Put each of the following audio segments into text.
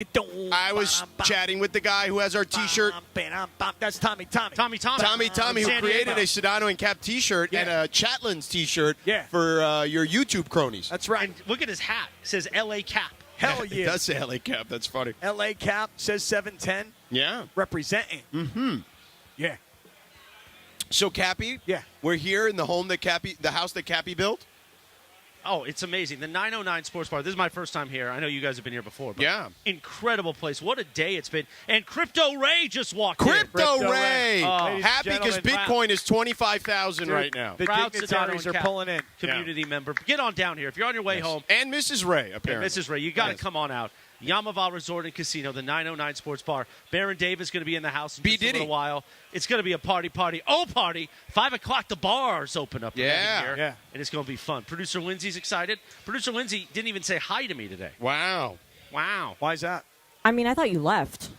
I was chatting with the guy who has our T-shirt. That's Tommy. Tommy, who created a Sedano Kap T-shirt and a Chatlin's T-shirt for your YouTube cronies. That's right. And look at his hat. It says LA Cap. Hell yeah. It does say LA Cap. That's funny. LA Cap says 710. Yeah. Representing. Mm-hmm. Yeah. So, Cappy, yeah, we're here in the house that Cappy built. Oh, it's amazing. The 909 Sports Bar. This is my first time here. I know you guys have been here before. But yeah. Incredible place. What a day it's been. And Crypto Ray just walked in. Crypto Ray. Happy because Bitcoin is 25,000 right now. The dignitaries are pulling in. Community member. Get on down here. If you're on your way home. And Mrs. Ray, apparently. And Mrs. Ray. You got to come on out. Yaamava Resort and Casino, the 909 Sports Bar. Baron Davis is going to be in the house in just a little while. It's going to be a party. 5 o'clock, the bars open up. Yeah. And it's going to be fun. Producer Lindsay's excited. Producer Lindsay didn't even say hi to me today. Wow. Why is that? I mean, I thought you left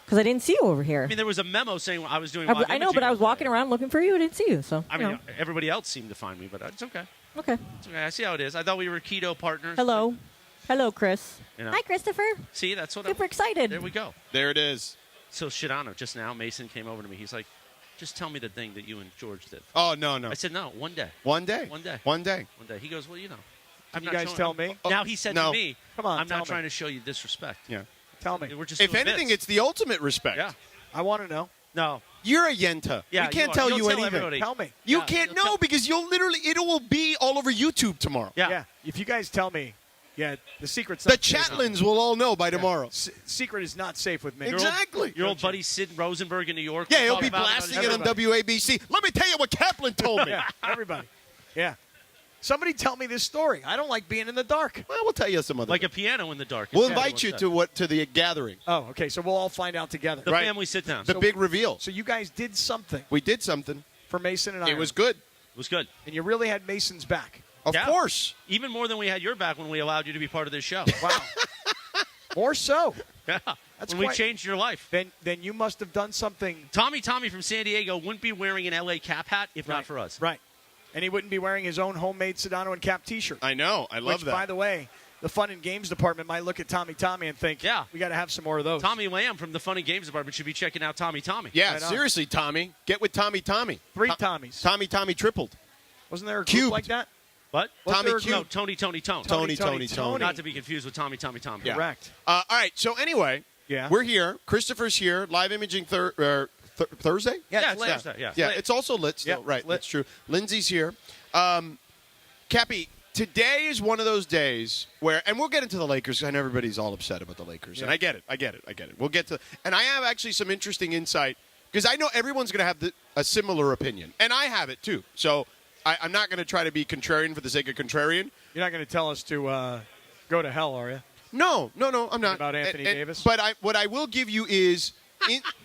because I didn't see you over here. I mean, there was a memo saying I was doing I know, but I was walking around looking for you. I didn't see you. So I mean, everybody else seemed to find me, but it's okay. Okay. It's okay. I see how it is. I thought we were keto partners. Hello, Chris. Hi, Christopher. See, that's what Super excited. There we go. There it is. So, Sedano, just now, Mason came over to me. He's like, just tell me the thing that you and George did. Oh, no. I said, no, one day. One day. He goes, well, you know. Can you guys tell me? Now he said to me, come on, I'm not trying to show you disrespect. Yeah. Tell me. We're just if anything, it's the ultimate respect. Yeah. I want to know. No. You're a Yenta. Yeah, we can't tell you anything. Everybody. Tell me. You can't know because it will be all over YouTube tomorrow. Yeah. If you guys tell me, the secret's the not Chatlins will all know by tomorrow. Secret is not safe with me. Exactly. Your old buddy Sid Rosenberg in New York. Yeah, he'll be blasting it on WABC. Let me tell you what Kaplan told me. Everybody. Yeah. Somebody tell me this story. I don't like being in the dark. Well, we'll tell you some other. Like a piano in the dark. We'll invite you to the gathering. Oh, okay. So we'll all find out together. The family sit down. The big reveal. So you guys did something. We did something for Mason and I. It was good. It was good. And you really had Mason's back. Of course. Even more than we had your back when we allowed you to be part of this show. Wow. More so. Yeah. We changed your life. Then you must have done something. Tommy from San Diego wouldn't be wearing an LA Cap hat if not for us. Right. And he wouldn't be wearing his own homemade Sedano and Cap T-shirt. I know. I love that. By the way, the Fun and Games department might look at Tommy and think, we got to have some more of those. Tommy Lamb from the Fun and Games department should be checking out Tommy. Yeah, seriously, Tommy. Get with Tommy. 3 Tommies. Tommy tripled. Wasn't there a group like that? What? Tommy Q. No, Tony. Tony. Not to be confused with Tommy. Yeah. Correct. All right. So anyway, we're here. Christopher's here. Live imaging Thursday? Yeah, it's Thursday. Yeah, it's also lit still. Right, that's true. Lindsay's here. Cappy, today is one of those days where, and we'll get into the Lakers because I know everybody's all upset about the Lakers. And I get it. We'll get to, and I have actually some interesting insight because I know everyone's going to have a similar opinion. And I have it too. So I'm not going to try to be contrarian for the sake of contrarian. You're not going to tell us to go to hell, are you? No, I'm not. About Anthony Davis? But what I will give you is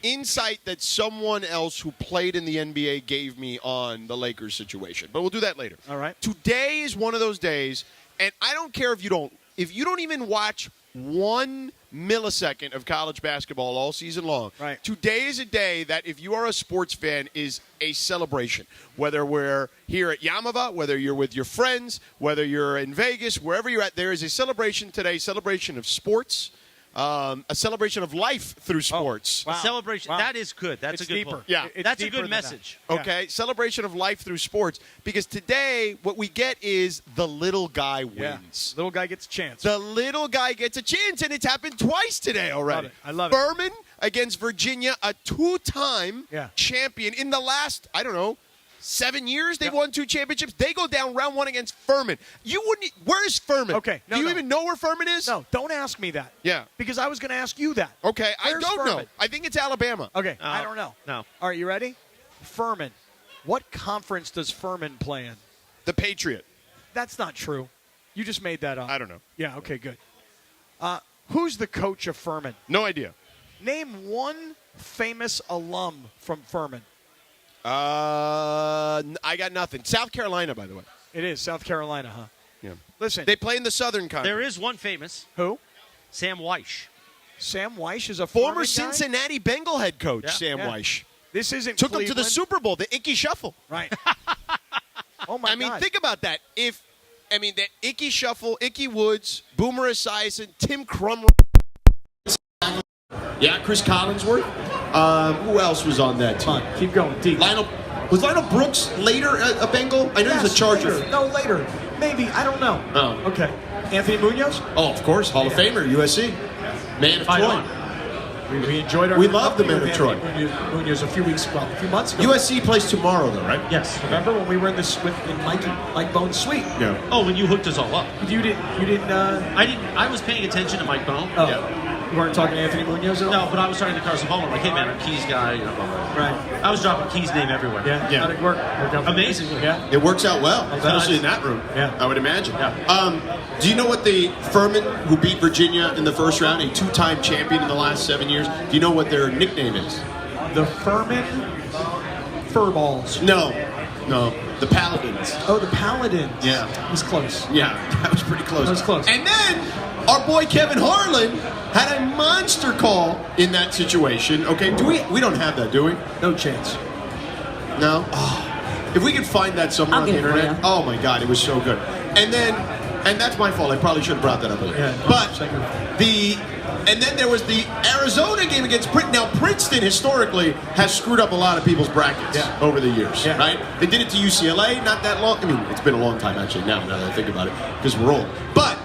insight that someone else who played in the NBA gave me on the Lakers situation. But we'll do that later. All right. Today is one of those days, and I don't care if you don't even watch 1 millisecond of college basketball all season long. Right. Today is a day that, if you are a sports fan, is a celebration. Whether we're here at Yaamava, whether you're with your friends, whether you're in Vegas, wherever you're at, there is a celebration today, celebration of sports. A celebration of life through sports. Wow. Celebration. Wow. That is good. That's a good deeper. point. Yeah. That's a good message. Okay. Celebration of life through sports. Because today, what we get is the little guy wins. Little guy gets a chance. The little guy gets a chance, and it's happened twice today already. I love it. Furman against Virginia, a 2-time champion in the last, 7 years they've won 2 championships. They go down round 1 against Furman. Where's Furman? Okay. Do you even know where Furman is? No, don't ask me that. Yeah. Because I was going to ask you that. Okay, Where's I don't Furman? know. I think it's Alabama. Okay, I don't know. No. All right, you ready? Furman. What conference does Furman play in? The Patriot. That's not true. You just made that up. I don't know. Yeah, okay, good. Who's the coach of Furman? No idea. Name one famous alum from Furman. I got nothing. South Carolina, by the way. It is South Carolina, huh? Yeah. Listen. They play in the Southern Conference. There is one famous. Who? Sam Weish. Sam Weish is a former Furman guy? Cincinnati Bengal head coach, Sam Weish. This isn't Took Cleveland. them to the Super Bowl, the Icky Shuffle. Right. Oh, my God. I mean, think about that. The Icky Shuffle, Icky Woods, Boomer Esiason, Tim Crum, Yeah, Chris Collinsworth. Who else was on that team? Keep going. Deep. Was Lionel Brooks later a Bengal? I know he was a Charger. Later. No, later. Maybe. I don't know. Oh. Okay. Anthony Munoz? Oh, of course. Hall of Famer, USC. Man of Troy. We enjoyed our. We love the man of Troy. Munoz a few months ago. USC plays tomorrow, though, right? Yes. Remember when we were in Mike Bone's suite? Yeah. Oh, when you hooked us all up. You didn't. I didn't. I was paying attention to Mike Bone. Oh. Yeah. You weren't talking to Anthony Munoz at all? No, but I was talking to Carson Palmer. Like, hey man, I'm Key's guy. You know, blah, blah, blah. Right. I was dropping Key's name everywhere. Yeah. How'd it work? Amazingly. Yeah. It works out well, especially nice. in that room. Yeah. I would imagine. Yeah. Do you know what the Furman, who beat Virginia in the first round, a two-time champion in the last 7 years, do you know what their nickname is? The Furman Furballs. No. The Paladins. Oh, the Paladins. Yeah. It was close. Yeah, that was pretty close. That was close. And then our boy Kevin Harlan had a monster call in that situation. Okay, we don't have that, do we? No chance. No? Oh. If we could find that somewhere I'll on the get it for internet. you. Oh my God, it was so good. And that's my fault. I probably should have brought that up earlier. Yeah, But and then there was the Arizona game against Princeton. Now, Princeton historically has screwed up a lot of people's brackets over the years, right? They did it to UCLA not that long. I mean, it's been a long time actually now that I think about it, because we're old. But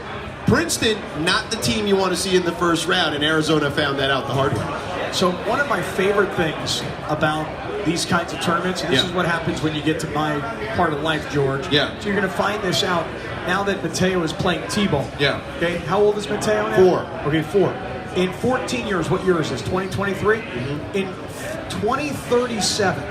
Princeton, not the team you want to see in the first round, and Arizona found that out the hard way. So one of my favorite things about these kinds of tournaments, and this is what happens when you get to my part of life, George. Yeah. So you're going to find this out now that Mateo is playing T-ball. Yeah. Okay. How old is Mateo now? 4. Okay, 4. In 14 years, what year is this? 2023? Mm-hmm. In 2037.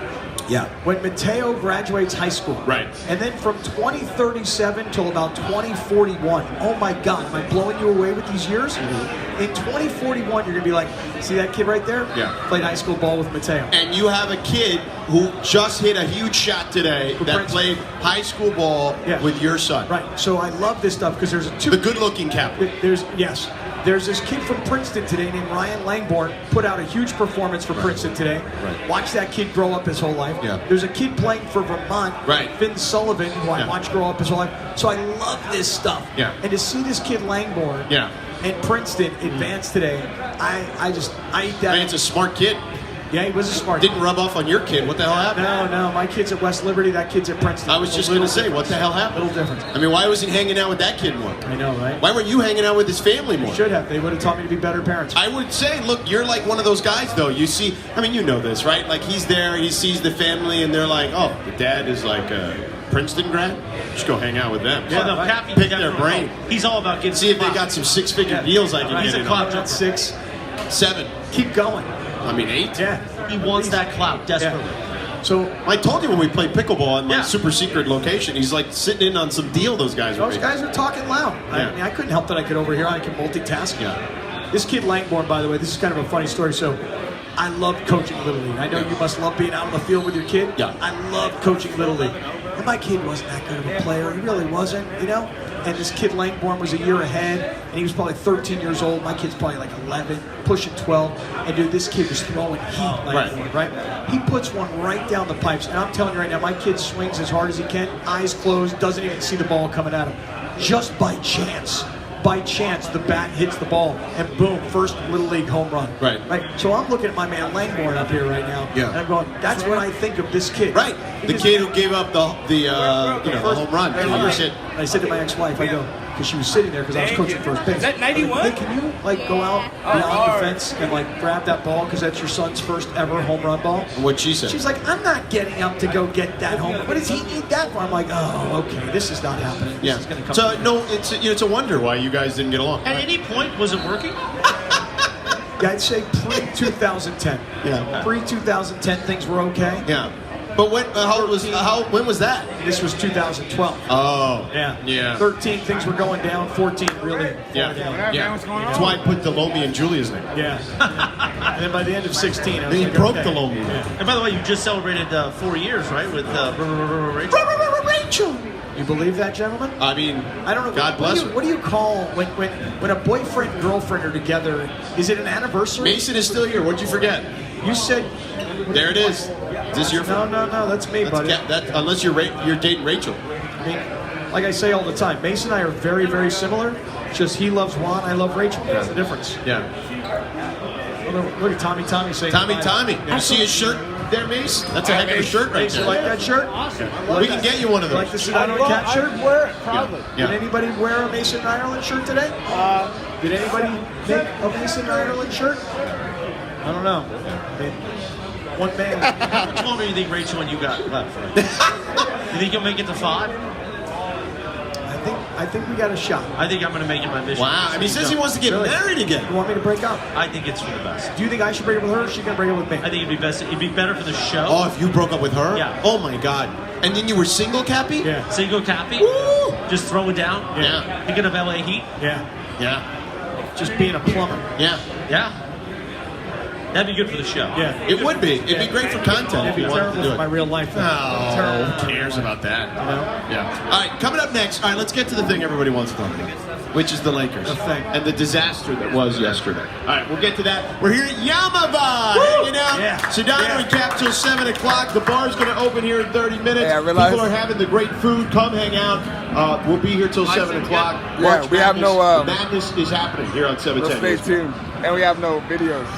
Yeah. When Mateo graduates high school. Right. And then from 2037 till about 2041. Oh my God, am I blowing you away with these years? Mm-hmm. In 2041, you're going to be like, see that kid right there? Yeah. Played high school ball with Mateo. And you have a kid who just hit a huge shot today that played high school ball with your son. Right. So I love this stuff because there's The good-looking captain. There's this kid from Princeton today named Ryan Langborn, put out a huge performance for Princeton today. Right. Watch that kid grow up his whole life. Yeah. There's a kid playing for Vermont, Finn Sullivan, who I watched grow up his whole life. So I love this stuff. Yeah. And to see this kid Langborn and Princeton advance today, I eat that. Man, it's a smart kid. Yeah, he was a smart Didn't rub off on your kid. What the hell happened? No, my kid's at West Liberty, that kid's at Princeton. I was just going to say, what the hell happened? Little difference. I mean, why wasn't he hanging out with that kid more? I know, right? Why weren't you hanging out with his family more? Should have. They would have taught me to be better parents. I would say, look, you're like one of those guys, though. You see, I mean, you know this, right? Like, he's there, he sees the family, and they're like, oh, the dad is like a Princeton grad? Just go hang out with them. Yeah, no, Cappy, pick their brain. He's all about getting See if they got some six-figure deals I can He's get a in clout on. jumper. 6, 7. keep going. I mean, 8? Yeah. He wants that clout desperately. So I told you when we played pickleball in my super secret location, he's like sitting in on some deal those guys were those guys are talking loud. Yeah. I mean, I couldn't help that I could overhear. I can multitask. Yeah. This kid Langborn, by the way, this is kind of a funny story. So I love coaching Little League. I know you must love being out on the field with your kid. Yeah. I love coaching Little League. And my kid wasn't that good of a player. He really wasn't, you know? And this kid Langborn was a year ahead, and he was probably 13 years old. My kid's probably like 11, pushing 12. And dude, this kid was throwing heat, Langborn, right? He puts one right down the pipes. And I'm telling you right now, my kid swings as hard as he can, eyes closed, doesn't even see the ball coming at him. Just by chance. By chance, the bat hits the ball, and boom, first Little League home run. Right. So I'm looking at my man Langborn up here right now, Yeah. and I'm going, that's what I think of this kid. Right. The kid who gave up the home run. I said to my ex-wife, I go, because she was sitting there because I was coaching first base. Is that 91? Hey, can you go out beyond the fence and grab that ball because that's your son's first ever home run ball? What'd she say? She's like, I'm not getting up to go get that home. What does he need that for? I'm like, oh, okay, this is not happening. This is going to come. So no, it's a wonder why you guys didn't get along. At any point, was it working? Yeah, I'd say pre-2010. Yeah. Pre-2010, things were okay. Yeah. But when was that? This was 2012. Oh. Yeah. 13, things were going down. 14, really. Yeah. Yeah. What's going on? That's why I put Delomi in Julia's name. Yeah. And then by the end of 16, I was Then he like, broke okay. Delomi. And by the way, you just celebrated 4 years, right, with Rachel? Rachel. You believe that, gentlemen? I mean, I don't know. God bless her. What do you call when a boyfriend and girlfriend are together? Is it an anniversary? Mason is still here. What'd you forget? You said. There it is. Is this your No, that's me, buddy. Unless you're dating Rachel. I mean, like I say all the time, Mason and I are very, very similar. Just he loves Juan, I love Rachel. That's the difference. Yeah. Look at Tommy saying Tommy. Yeah. You see his shirt there, Mace? That's a heck of a shirt right You there. like that shirt? Awesome. We can get you one of those. Like the Sedano Kap shirt? I'd wear it, probably. Yeah. Did anybody wear a Mason Ireland shirt today? Did anybody make a Mason Ireland shirt? I don't know. One man. How much longer do you think, Rachel, and you got left? You think you'll make it to 5? I think we got a shot. I think I'm going to make it my mission. Wow. And he says he wants to get Really? married again. You want me to break up? I think it's for the best. Do you think I should break up with her or is she going to break up with me? I think it'd be best. It'd be better for the show. Oh, if you broke up with her? Yeah. Oh, my God. And then you were single, Cappy? Yeah. Single Cappy. Woo! Just throw it down. Yeah. Thinking of LA Heat. Yeah. Yeah. Just being a plumber. Yeah. Yeah. That'd be good for the show. Yeah. It would be. It'd be great for content It'd if be you wanted to terrible do for it. my real life. Oh, Terrible. who cares about that? know? Yeah. All right, coming up next. All right, let's get to the thing everybody wants to talk about, which is the Lakers. The thing. And the disaster that was yesterday. All right, we'll get to that. We're here at Yaamava, hanging out. Yeah. Sedano and Kap till 7 o'clock. The bar's going to open here in 30 minutes. Hey, I realize- People are having the great food. Come hang out. We'll be here till 7 o'clock. Yeah, March we have Madness. no, Madness is happening here on So 710. stay tuned. And we have no videos.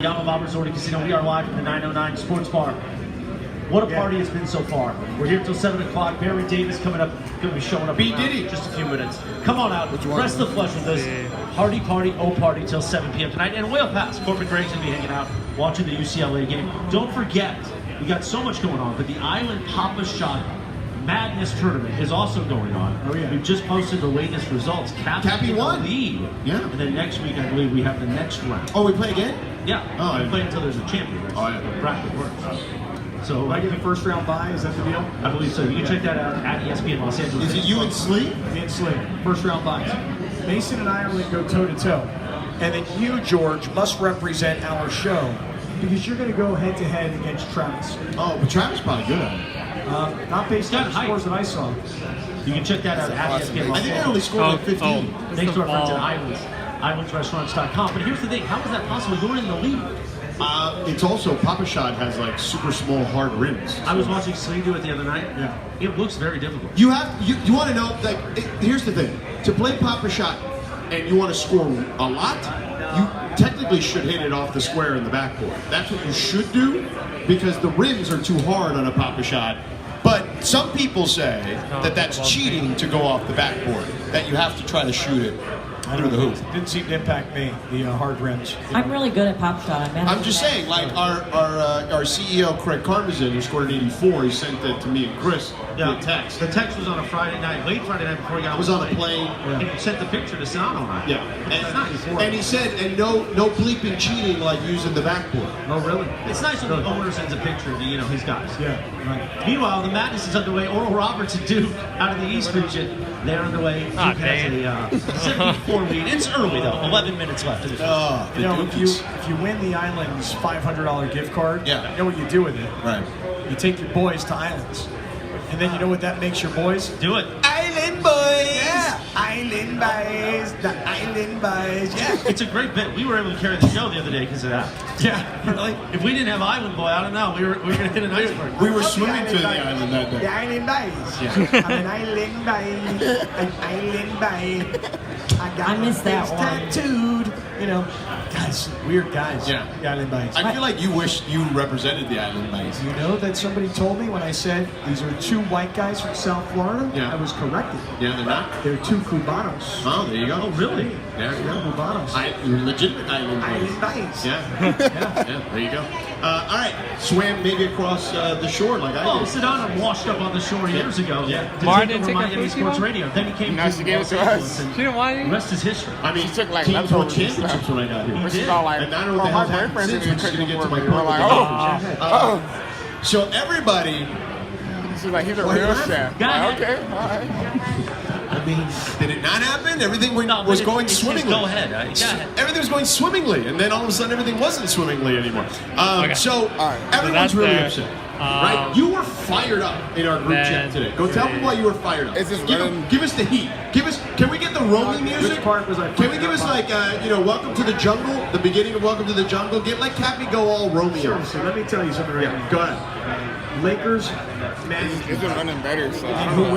Yaamava Resort and Casino. We are live from the 909 Sports Bar. What a party it's been so far. We're here till 7 o'clock. Baron Davis coming up, going to be showing up in just a few minutes. Come on out, press the flesh with us. Party, party till 7 p.m. tonight. And Whale Pass, Corporate Greg's going to be hanging out, watching the UCLA game. Don't forget, we got so much going on, but the Island Papa Shot Madness Tournament is also going on. Oh, yeah. We've just posted the latest results. Cappy won. Lead. Yeah. And then next week, I believe, we have the next round. Oh, we play again? Yeah. Oh, we play until there's a champion. Right? Oh, yeah. The bracket works. So Do I get a first round bye? Is that the deal? I believe so. You can check that out at ESPN Los Angeles. Is it you and Slee? Me and Slee. First round buys. Mason and Ireland go toe to toe. And then you, George, must represent our show because you're going to go head to head against Travis. Oh, but Travis is probably good at it. Not based on the scores that I saw. You can check that out at ESPN I Los think I Angeles. only scored like 15. Thanks to our friends at Islands, islandsrestaurants.com. But here's the thing, how is that possible? You're in the lead. It's also, Papa Shot has like super small hard rims. I was watching Slee do it the other night. Yeah. It looks very difficult. You want to know, like, here's the thing. To play Papa Shot and you want to score a lot, you technically should hit it off the square in the backboard. That's what you should do because the rims are too hard on a Papa Shot. But some people say that that's cheating to go off the backboard, that you have to try to shoot it through the hoop. Didn't seem to impact me, the hard rims. I'm really good at pop shot. I'm just saying, like our CEO Craig Karmazin, who scored an 84, he sent that to me and Chris via text. The text was on a Friday night, late Friday night before he got I was on a plane. And he sent the picture to Sedano. Yeah, It's nice. and he said, and no bleeping cheating like using the backboard. Oh, really? It's nice when the owner sends a picture of his guys. Yeah, right. Meanwhile, the madness is underway. Oral Roberts and Duke out of the East region. They're underway. Duke has a 74 lead. It's early, though. 11 minutes left. You know, if you win the Islands $500 gift card, you know what you do with it. Right. You take your boys to Islands. And then you know what that makes your boys? Do it. Island boys! Yeah! Island boys! The Island boys! Yeah! It's a great bit. We were able to carry the show the other day because of that. Yeah, really? If we didn't have Island Boy, I don't know. We were going to hit an iceberg. We were swimming to the island that The day. Island boys! Yeah. I'm an Island boy! An Island boy! I missed that face one. Tattooed! You know, guys, weird guys. Yeah. The Island boys. I feel like you wish you represented the island guys. You know that somebody told me when I said these are two white guys from South Florida? Yeah. I was corrected. Yeah, they're not. They're two Cubanos. Oh, there you go. Oh, really? There you go. Cubanos. Legitimate island Island boys. boys. Yeah. Yeah, there you go. All right, swam maybe across the shore like I Oh, did. Sedano washed up on the shore years ago. Yeah. To Martin take over took her Miami food, Sports you know? Radio. Then he came No, to she gave it Los to Angeles, us. and She didn't want the you? rest is history. I mean, She took, like, teams won leftovers and championships stuff. when I got here. But she's all like, And I don't know what the my hell's happened boyfriend's since. in We're the just going to kitchen get to my for me. We're point. like, oh. So everybody, She's like, he's a real chef. Go Like, ahead. okay, all right. I mean, did it not happen? Everything No, was but going it's swimmingly. Go ahead. Go ahead. Everything was going swimmingly, and then all of a sudden everything wasn't swimmingly anymore. So everyone's that's really there. upset. Right? You were fired up in our group chat today. Go tell people why you were fired up. It's just give us the heat. Can we get the Romy music? Which part was I Can we fired give up us on? like, Welcome to the Jungle, the beginning of Welcome to the Jungle? Let Cappy go all Romeo. Seriously, let me tell you something right now. Go ahead. Lakers It's management been running better, so I don't know.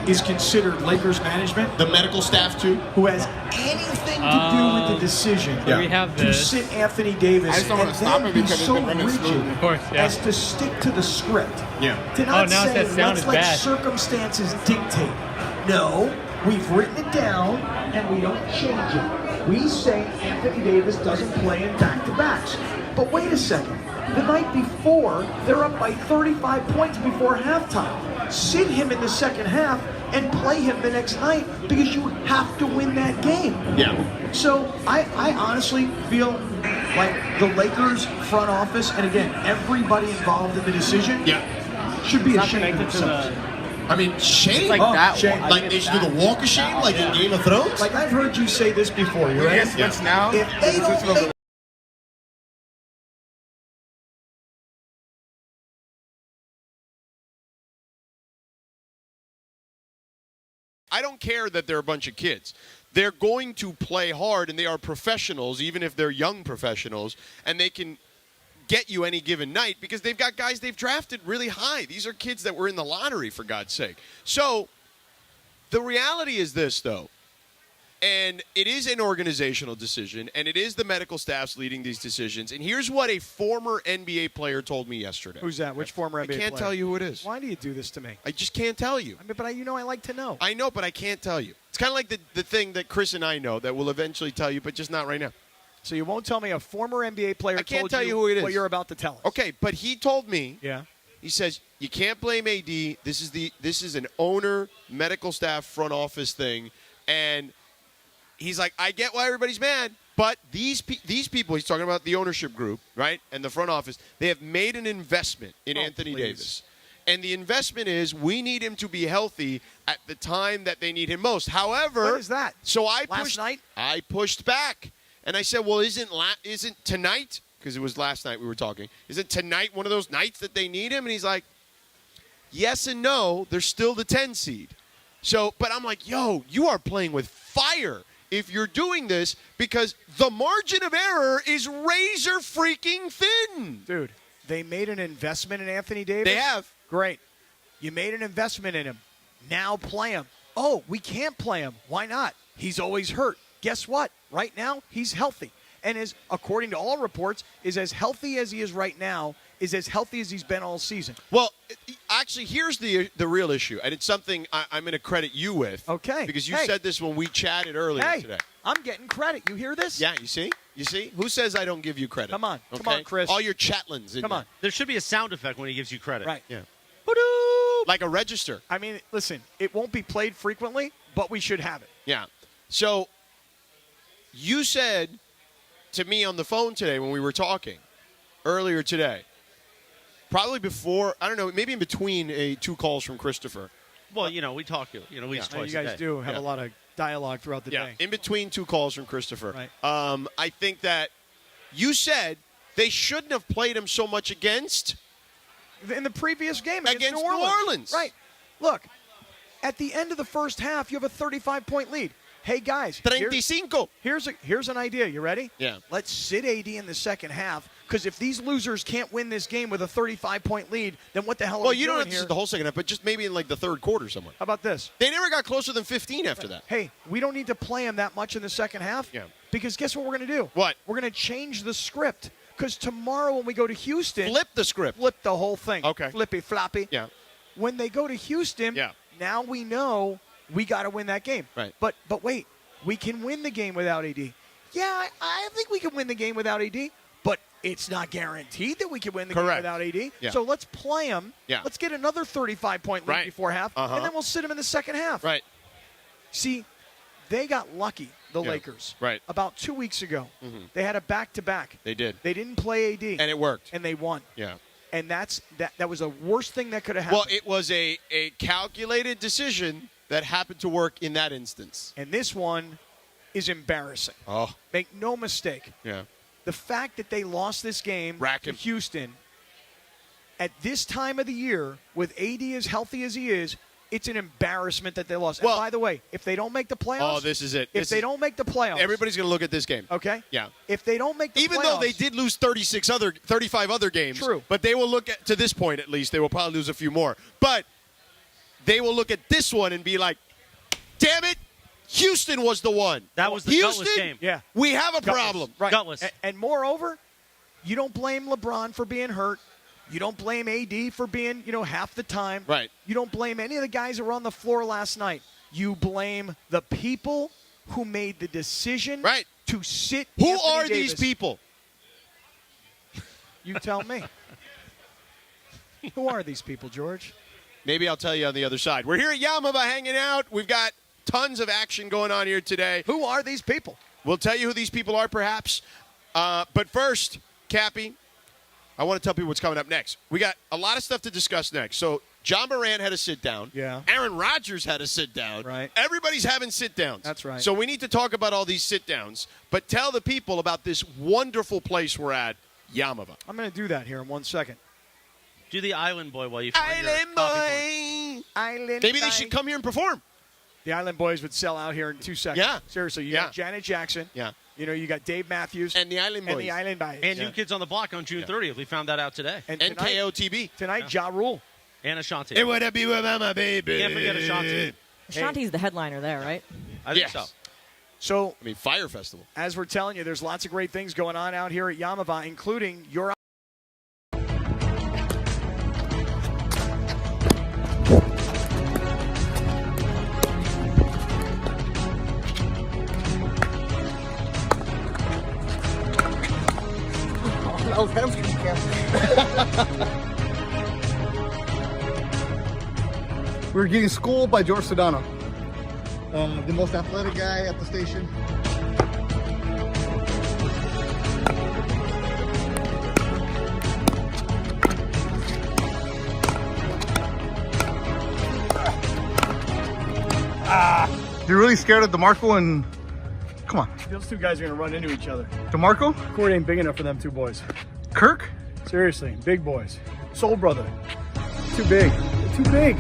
is considered Lakers management The medical staff too. who has anything to do with the decision We have to this. sit Anthony Davis I just don't want and to stop then it be because it's so been running rigid smooth. Of course, yeah. as to stick to the script. Yeah. To not now say, that sound let's is let bad. circumstances dictate. No, we've written it down and we don't change it. We say Anthony Davis doesn't play in back-to-backs. But wait a second. The night before, they're up by 35 points before halftime. Sit him in the second half and play him the next night because you have to win that game. Yeah. So I honestly feel like the Lakers front office, and again, everybody involved in the decision should be ashamed of themselves. I mean, shame. Like that shame. one. Like they should do the walk of shame, like in Game of Thrones. Like I've heard you say this before, you ready? Yes, what's now? If they It's just don't make I don't care that they're a bunch of kids. They're going to play hard, and they are professionals, even if they're young professionals, and they can get you any given night because they've got guys they've drafted really high. These are kids that were in the lottery, for God's sake. So the reality is this, though, and it is an organizational decision, and it is the medical staffs leading these decisions. And here's what a former NBA player told me yesterday. Who's that? Which former NBA player? I can't tell you who it is. Why do you do this to me? I just can't tell you. I mean, but I like to know. I know, but I can't tell you. It's kind of like the thing that Chris and I know that we'll eventually tell you, but just not right now. So you won't tell me a former NBA player I can't told tell you who it is. what you're about to tell us. Okay, but he told me. Yeah. He says you can't blame AD. This is an owner, medical staff, front office thing, and he's like, I get why everybody's mad, but these people, he's talking about the ownership group, right, and the front office, they have made an investment in Anthony Davis. And the investment is we need him to be healthy at the time that they need him most. However, When is that? So I Last pushed, night? I pushed back, and I said, well, isn't tonight, because it was last night we were talking, isn't tonight one of those nights that they need him? And he's like, yes and no, they're still the 10 seed. So, but I'm like, yo, you are playing with fire if you're doing this because the margin of error is razor freaking thin. Dude, they made an investment in Anthony Davis? They have. Great. You made an investment in him. Now play him. Oh, we can't play him. Why not? He's always hurt. Guess what? Right now, he's healthy. And is, according to all reports, is as healthy as he is right now is as healthy as he's been all season. Well, actually, here's the real issue, and it's something I'm going to credit you with. Okay. Because you said this when we chatted earlier today. I'm getting credit. You hear this? Yeah, you see? You see? Who says I don't give you credit? Come on. Okay? Come on, Chris. All your chatlins. Come on. There should be a sound effect when he gives you credit. Right. Yeah. Ba-doop. Like a register. I mean, listen, it won't be played frequently, but we should have it. Yeah. So you said to me on the phone today when we were talking earlier today, probably before, I don't know, maybe in between 2 calls from Christopher. Well, we talk, at least twice You guys a day. do have a lot of dialogue throughout the day. In between 2 calls from Christopher. Right. I think that you said they shouldn't have played him so much against In the previous game Against New New Orleans. Right. Look, at the end of the first half, you have a 35-point lead. Hey, guys. 35. Here's an idea. You ready? Yeah. Let's sit AD in the second half, because if these losers can't win this game with a 35-point lead, then what the hell are Well, we you don't doing have to here? sit the whole second half, but just maybe in like the third quarter somewhere. How about this? They never got closer than 15 after that. Hey, we don't need to play them that much in the second half. Yeah. Because guess what we're going to do? What? We're going to change the script. Because tomorrow when we go to Houston, Flip the script. flip the whole thing. Okay. Flippy floppy. Yeah. When they go to Houston, now we know we got to win that game. Right. But wait, we can win the game without AD. Yeah, I think we can win the game without AD, but it's not guaranteed that we can win the game without AD. Yeah. So let's play them. Yeah. Let's get another 35-point lead before half, and then we'll sit them in the second half. Right. See, they got lucky, the Lakers. Right. About 2 weeks ago, they had a back-to-back. They did. They didn't play AD. And it worked. And they won. Yeah. And that was the worst thing that could have happened. Well, it was a calculated decision that happened to work in that instance. And this one is embarrassing. Oh. Make no mistake. Yeah. The fact that they lost this game to Houston at this time of the year, with AD as healthy as he is, it's an embarrassment that they lost. Well, and by the way, if they don't make the playoffs, this is it. If they don't make the playoffs, everybody's going to look at this game. Okay. Yeah. If they don't make the Even playoffs, though they did lose 35 other games. True. But they will look at, to this point at least, they will probably lose a few more. But they will look at this one and be like, damn it, Houston was the one. That was the Houston, gutless game. Yeah. We have a Gutless. problem. Right. Gutless. And moreover, you don't blame LeBron for being hurt. You don't blame AD for being, half the time. Right. You don't blame any of the guys that were on the floor last night. You blame the people who made the decision to sit Who Anthony are Davis. these people? You tell me. Who are these people, George? Maybe I'll tell you on the other side. We're here at Yaamava hanging out. We've got tons of action going on here today. Who are these people? We'll tell you who these people are, perhaps. But first, Cappy, I want to tell people what's coming up next. We got a lot of stuff to discuss next. So, John Moran had a sit-down. Yeah. Aaron Rodgers had a sit-down. Right. Everybody's having sit-downs. That's right. So we need to talk about all these sit-downs. But tell the people about this wonderful place we're at, Yaamava. I'm going to do that here in 1 second. Do the Island Boy while you find Island your coffee Boy. Island Maybe Boy. they should come here and perform. The Island Boys would sell out here in 2 seconds. Yeah. Seriously, you got Janet Jackson. Yeah. You got Dave Matthews. And the Island Boys. And the Island Boys. And New Kids on the Block on June 30th. We found that out today. And And tonight, KOTB. tonight Ja Rule. And Ashanti. It would be without my baby. Can't forget Ashanti. Ashanti's the headliner there, right? I think Yes. so. So, I mean, Fire Festival. as we're telling you, there's lots of great things going on out here at Yaamava, including your We were getting schooled by George Sedano, the most athletic guy at the station. You're really scared of DeMarco and... Come on. Those two guys are going to run into each other. DeMarco? Court ain't big enough for them two boys. Kirk? Seriously, big boys. Soul brother. Too big. They're too big.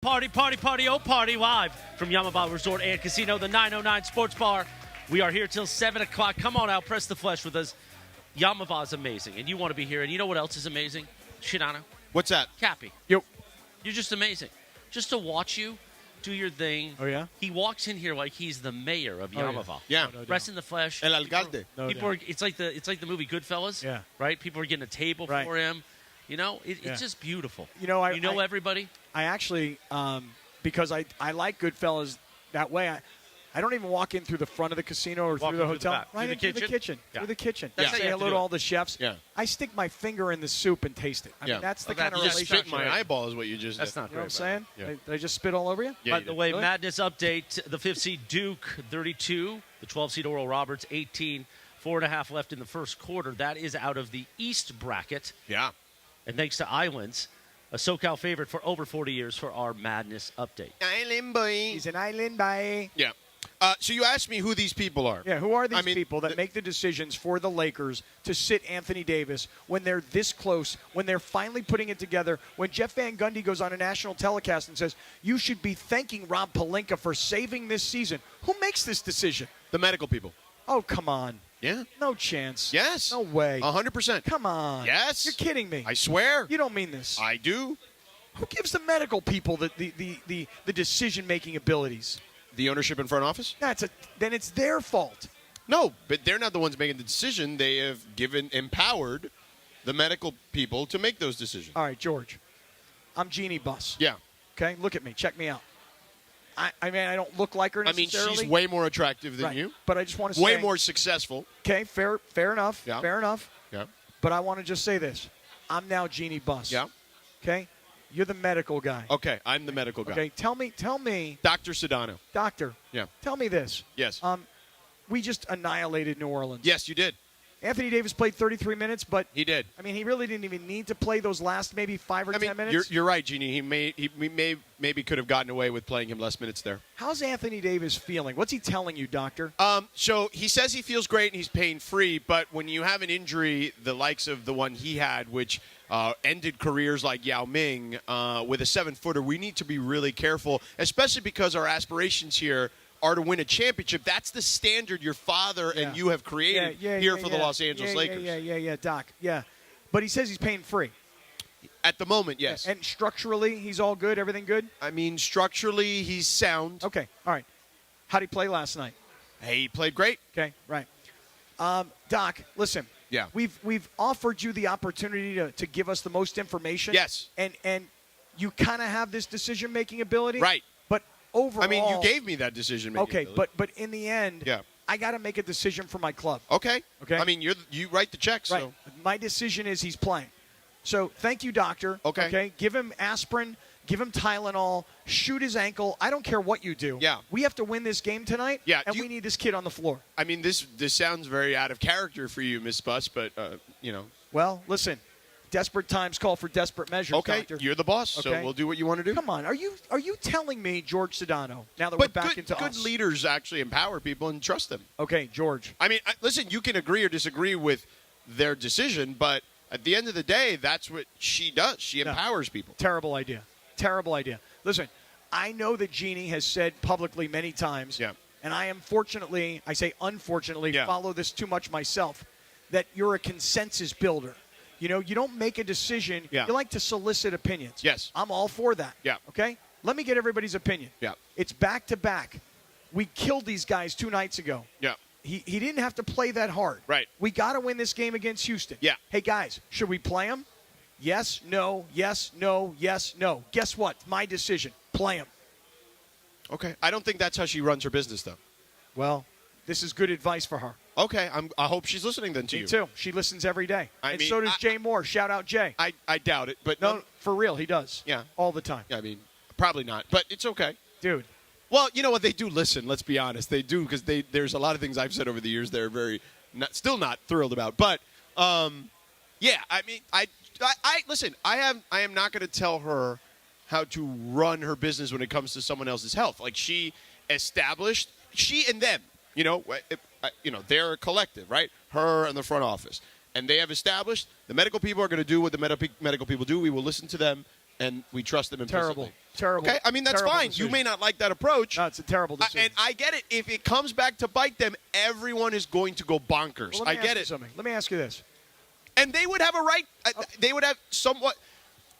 Party, party, party, oh party, live from Yaamava Resort and Casino, the 909 Sports Bar. We are here till 7 o'clock. Come on out, press the flesh with us. Yaamava is amazing, and you want to be here. And you know what else is amazing? Sedano. What's that? Cappy. Yo. You're just amazing. Just to watch you do your thing. Oh, yeah? He walks in here like he's the mayor of Yaamava. Yeah. Rest in the flesh. El alcalde. People are, it's like the movie Goodfellas. Yeah. Right? People are getting a table Right. for him. You know, it's Yeah. just beautiful. You know, I everybody. I actually, because I like Goodfellas that way, I don't even walk in through the front of the casino or Walk through the in through the hotel. back. Right Through the into the kitchen? kitchen. Yeah. Through the kitchen. That's how you Say have to hello do to it. all the chefs. Yeah. I stick my finger in the soup and taste it. I mean, that's the kind of you just relationship. spit in my eyeball is what you just That's did. not You know great. what I'm saying? Yeah. Did I just spit all over you? Yeah, By you the did. way, Really? Madness update, the 5th seed Duke, 32. The 12 seed Oral Roberts, 18. 4.5 left in the first quarter. That is out of the East bracket. Yeah. And thanks to Islands, a SoCal favorite for over 40 years for our Madness update. Island boy. He's an island boy. Yeah. So you asked me who these people are. Yeah, who are these I mean, people that make the decisions for the Lakers to sit Anthony Davis when they're this close, when they're finally putting it together, when Jeff Van Gundy goes on a national telecast and says, you should be thanking Rob Pelinka for saving this season. Who makes this decision? The medical people. Oh, come on. Yeah. No chance. Yes. No way. 100%. Come on. Yes. You're kidding me. I swear. You don't mean this. I do. Who gives the medical people the decision-making abilities? The ownership and front office? Then it's their fault. No, but they're not the ones making the decision. They have empowered the medical people to make those decisions. All right, George. I'm Jeannie Buss. Yeah. Okay, look at me. Check me out. I mean, I don't look like her I mean, necessarily. she's way more attractive than right. you. But I just want to say. Way more successful. Okay, fair enough. Yeah. Fair enough. Yeah. But I want to just say this. I'm now Jeannie Buss. Yeah. Okay? You're the medical guy. Okay, I'm the medical guy. Okay, tell me, Dr. Sedano. doctor. Yeah. Tell me this. Yes. We just annihilated New Orleans. Yes, you did. Anthony Davis played 33 minutes, but He did. I mean, he really didn't even need to play those last maybe 5 or 10 minutes. You're right, Jeannie. He maybe could have gotten away with playing him less minutes there. How's Anthony Davis feeling? What's he telling you, doctor? So he says he feels great and he's pain-free, but when you have an injury the likes of the one he had, which ended careers like Yao Ming with a 7-footer, we need to be really careful, especially because our aspirations here are to win a championship. That's the standard your father and you have created here for the Los Angeles Lakers. Yeah, Doc. Yeah. But he says he's pain-free. At the moment, yes. And structurally, he's all good? Everything good? I mean, structurally, he's sound. Okay. All right. How'd he play last night? Hey, he played great. Okay. Right. Doc, listen. Yeah. We've offered you the opportunity to give us the most information. Yes. And you kind of have this decision-making ability. Right. But overall. I mean, you gave me that decision-making Okay, ability. but in the end, I got to make a decision for my club. Okay. Okay. I mean, you write the check, Right. so. My decision is he's playing. So thank you, doctor. Okay. Give him aspirin. Give him Tylenol. Shoot his ankle. I don't care what you do. Yeah. We have to win this game tonight. Yeah, And we need this kid on the floor. I mean, this sounds very out of character for you, Miss Buss, but, you know. Well, listen. Desperate times call for desperate measures, Okay, doctor. you're the boss, so Okay. we'll do what you want to do. Come on. Are you telling me, George Sedano, now that we're But back good, into good us? leaders actually empower people and trust them. Okay, George. I mean, listen, you can agree or disagree with their decision, but at the end of the day, that's what she does. She empowers people. Terrible idea. Terrible idea. Listen, I know that Jeannie has said publicly many times, and I am fortunately, I say unfortunately, follow this too much myself, that you're a consensus builder. You know, you don't make a decision. Yeah. You like to solicit opinions. Yes. I'm all for that. Yeah. Okay? Let me get everybody's opinion. Yeah. It's back-to-back. We killed these guys 2 nights ago. Yeah. He didn't have to play that hard. Right. We got to win this game against Houston. Yeah. Hey, guys, should we play him? Yes, no, yes, no, yes, no. Guess what? My decision. Play him. Okay. I don't think that's how she runs her business, though. Well, this is good advice for her. Okay. I hope she's listening then to you. Me too. She listens every day. I and mean, so does Jay Moore. Shout out Jay. I doubt it, but No, for real, he does. Yeah. All the time. Yeah, I mean, probably not, but it's okay. Dude. Well, you know what? They do listen. Let's be honest. They do, because there's a lot of things I've said over the years they're still not thrilled about. But yeah, I mean, I listen. I am not going to tell her how to run her business when it comes to someone else's health. Like, she established, she and them. You know, they're a collective, right? Her and the front office, and they have established the medical people are going to do what the medical people do. We will listen to them, and we trust them implicitly. Terrible. Okay, I mean, that's Terrible fine. decision. You may not like that approach. No, it's a terrible decision. And I get it. If it comes back to bite them, everyone is going to go bonkers. Well, I get it. Let me ask you this. And they would have a right. They would have somewhat.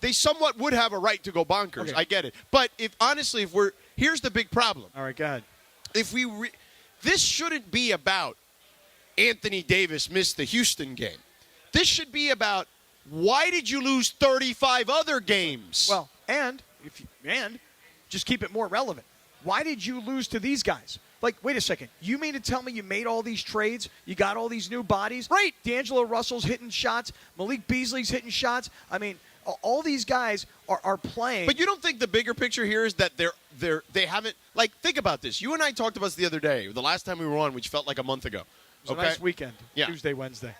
They somewhat would have a right to go bonkers. Okay. I get it. But if we're here's the big problem. All right, go ahead. If this shouldn't be about Anthony Davis missed the Houston game. This should be about why did you lose 35 other games? Well, and just keep it more relevant. Why did you lose to these guys? Like, wait a second. You mean to tell me you made all these trades? You got all these new bodies? Right. D'Angelo Russell's hitting shots. Malik Beasley's hitting shots. I mean, all these guys are playing. But you don't think the bigger picture here is that they haven't, like, think about this. You and I talked about this the other day, the last time we were on, which felt like a month ago. It was a nice weekend. Yeah. Tuesday, Wednesday.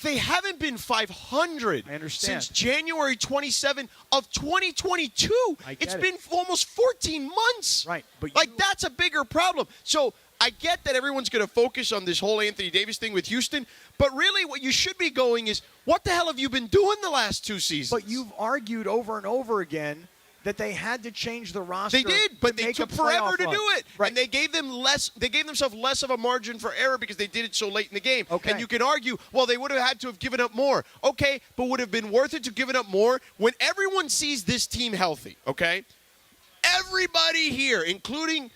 They haven't been 500 I understand. since January 27 of 2022. It's been almost 14 months. Right. But that's a bigger problem. So I get that everyone's going to focus on this whole Anthony Davis thing with Houston, but really what you should be going is, what the hell have you been doing the last 2 seasons? But you've argued over and over again that they had to change the roster. They did, but to they make took a forever playoff to run. do it. Right. And they gave themselves less of a margin for error because they did it so late in the game. Okay. And you can argue, well, they would have had to have given up more. Okay, but would have been worth it to give it up more when everyone sees this team healthy, okay? Everybody here, including